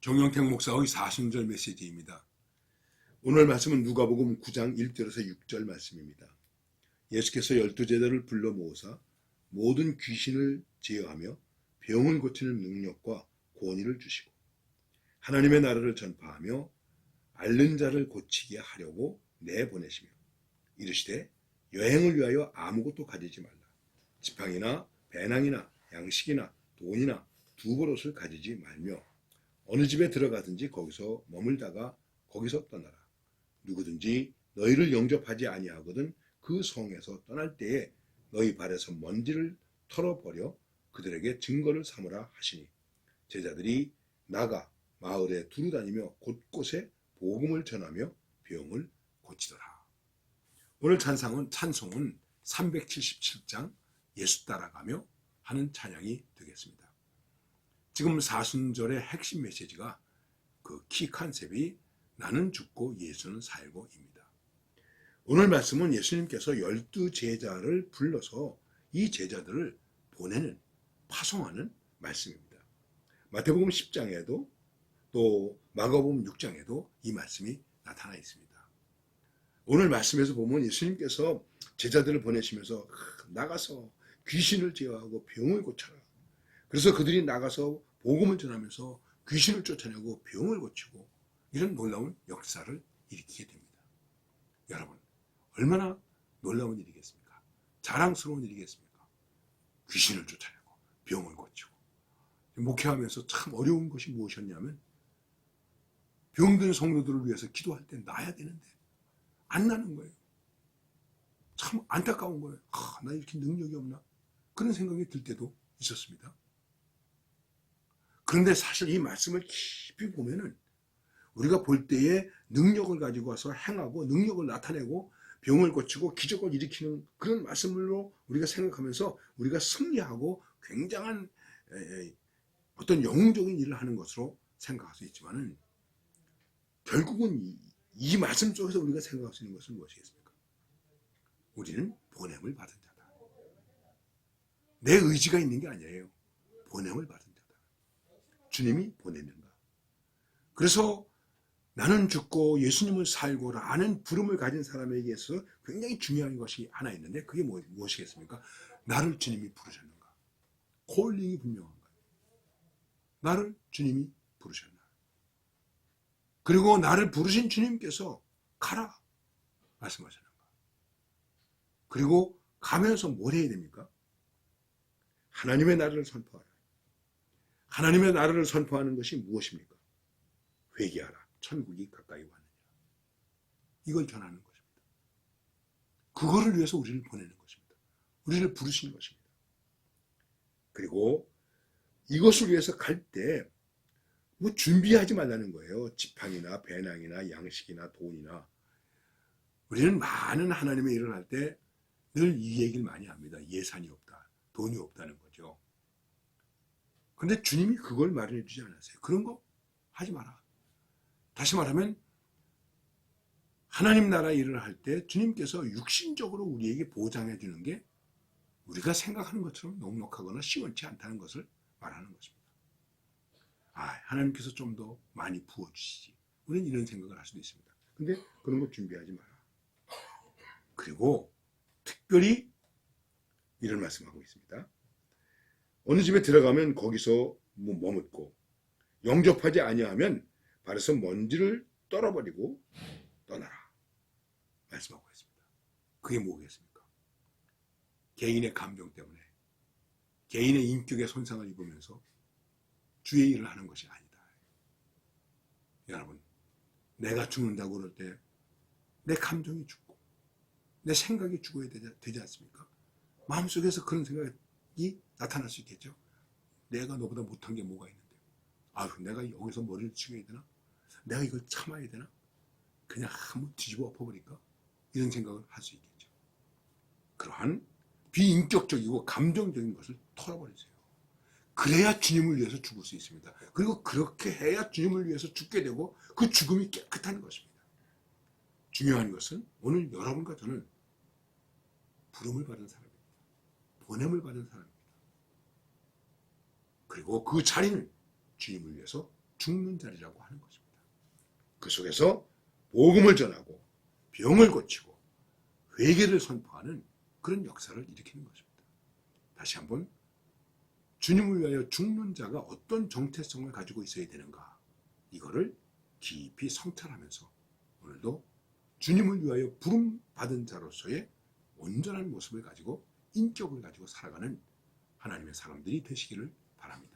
정영택 목사의 사순절 메시지입니다. 오늘 말씀은 누가복음 9장 1절에서 6절 말씀입니다. 예수께서 12제자를 불러 모으사 모든 귀신을 제어하며 병을 고치는 능력과 권위를 주시고 하나님의 나라를 전파하며 앓는 자를 고치게 하려고 내보내시며 이르시되 여행을 위하여 아무것도 가지지 말라. 지팡이나 배낭이나 양식이나 돈이나 두보롯을 가지지 말며 어느 집에 들어가든지 거기서 머물다가 거기서 떠나라. 누구든지 너희를 영접하지 아니하거든 그 성에서 떠날 때에 너희 발에서 먼지를 털어버려 그들에게 증거를 삼으라 하시니 제자들이 나가 마을에 두루다니며 곳곳에 복음을 전하며 병을 고치더라. 오늘 찬송은 377장 예수 따라가며 하는 찬양이 되겠습니다. 지금 사순절의 핵심 메시지가 그 키 컨셉이 나는 죽고 예수는 살고입니다. 오늘 말씀은 예수님께서 12제자를 불러서 이 제자들을 보내는, 파송하는 말씀입니다. 마태복음 10장에도 또 마가복음 6장에도 이 말씀이 나타나 있습니다. 오늘 말씀에서 보면 예수님께서 제자들을 보내시면서 나가서 귀신을 제어하고 병을 고쳐라. 그래서 그들이 나가서 복음을 전하면서 귀신을 쫓아내고 병을 고치고 이런 놀라운 역사를 일으키게 됩니다. 여러분, 얼마나 놀라운 일이겠습니까? 자랑스러운 일이겠습니까? 귀신을 쫓아내고 병을 고치고. 목회하면서 참 어려운 것이 무엇이었냐면 병든 성도들을 위해서 기도할 때 나야 되는데 안 나는 거예요. 참 안타까운 거예요. 나 이렇게 능력이 없나? 그런 생각이 들 때도 있었습니다. 그런데 사실 이 말씀을 깊이 보면은 우리가 볼 때에 능력을 가지고 와서 행하고 능력을 나타내고 병을 고치고 기적을 일으키는 그런 말씀으로 우리가 생각하면서 우리가 승리하고 굉장한 어떤 영웅적인 일을 하는 것으로 생각할 수 있지만은 결국은 이 말씀 속에서 우리가 생각할 수 있는 것은 무엇이겠습니까? 우리는 보냄을 받은 자다. 내 의지가 있는 게 아니에요. 보냄을 받은 자다. 주님이 보내는가. 그래서 나는 죽고 예수님을 살고라는 부름을 가진 사람에게 있어서 굉장히 중요한 것이 하나 있는데 그게 무엇이겠습니까? 나를 주님이 부르셨는가. 콜링이 분명한가. 나를 주님이 부르셨나. 그리고 나를 부르신 주님께서 가라 말씀하셨는가. 그리고 가면서 뭘 해야 됩니까? 하나님의 나라를 선포하라. 하나님의 나라를 선포하는 것이 무엇입니까? 회개하라. 천국이 가까이 왔느니라. 이걸 전하는 것입니다. 그거를 위해서 우리를 보내는 것입니다. 우리를 부르신 것입니다. 그리고 이것을 위해서 갈 때 뭐 준비하지 말라는 거예요. 지팡이나 배낭이나 양식이나 돈이나. 우리는 많은 하나님의 일을 할 때 늘 이 얘기를 많이 합니다. 예산이 없다. 돈이 없다는 거죠. 그런데 주님이 그걸 마련해 주지 않았어요. 그런 거 하지 마라. 다시 말하면 하나님 나라 일을 할 때 주님께서 육신적으로 우리에게 보장해 주는 게 우리가 생각하는 것처럼 넉넉하거나 시원치 않다는 것을 말하는 것입니다. 하나님께서 좀 더 많이 부어주시지. 우리는 이런 생각을 할 수도 있습니다. 근데 그런 거 준비하지 마라. 그리고 특별히 이런 말씀하고 있습니다. 어느 집에 들어가면 거기서 머뭇고 영접하지 아니하면 발에서 먼지를 떨어버리고 떠나라. 말씀하고 있습니다. 그게 뭐겠습니까? 개인의 감정 때문에 개인의 인격의 손상을 입으면서 주의 일을 하는 것이 아니다. 여러분, 내가 죽는다고 그럴 때 내 감정이 죽고 내 생각이 죽어야 되지 않습니까? 마음속에서 그런 생각이 나타날 수 있겠죠. 내가 너보다 못한 게 뭐가 있는데 내가 여기서 머리를 숙여야 되나? 내가 이걸 참아야 되나? 그냥 한번 뒤집어 엎어버릴까? 이런 생각을 할 수 있겠죠. 그러한 비인격적이고 감정적인 것을 털어버리세요. 그래야 주님을 위해서 죽을 수 있습니다. 그리고 그렇게 해야 주님을 위해서 죽게 되고 그 죽음이 깨끗한 것입니다. 중요한 것은 오늘 여러분과 저는 부름을 받은 사람입니다. 보냄을 받은 사람입니다. 그리고 그 자리는 주님을 위해서 죽는 자리라고 하는 것입니다. 그 속에서 복음을 전하고 병을 고치고 회개를 선포하는 그런 역사를 일으키는 것입니다. 다시 한번 주님을 위하여 죽는 자가 어떤 정체성을 가지고 있어야 되는가, 이거를 깊이 성찰하면서 오늘도 주님을 위하여 부름받은 자로서의 온전한 모습을 가지고 인격을 가지고 살아가는 하나님의 사람들이 되시기를 바랍니다.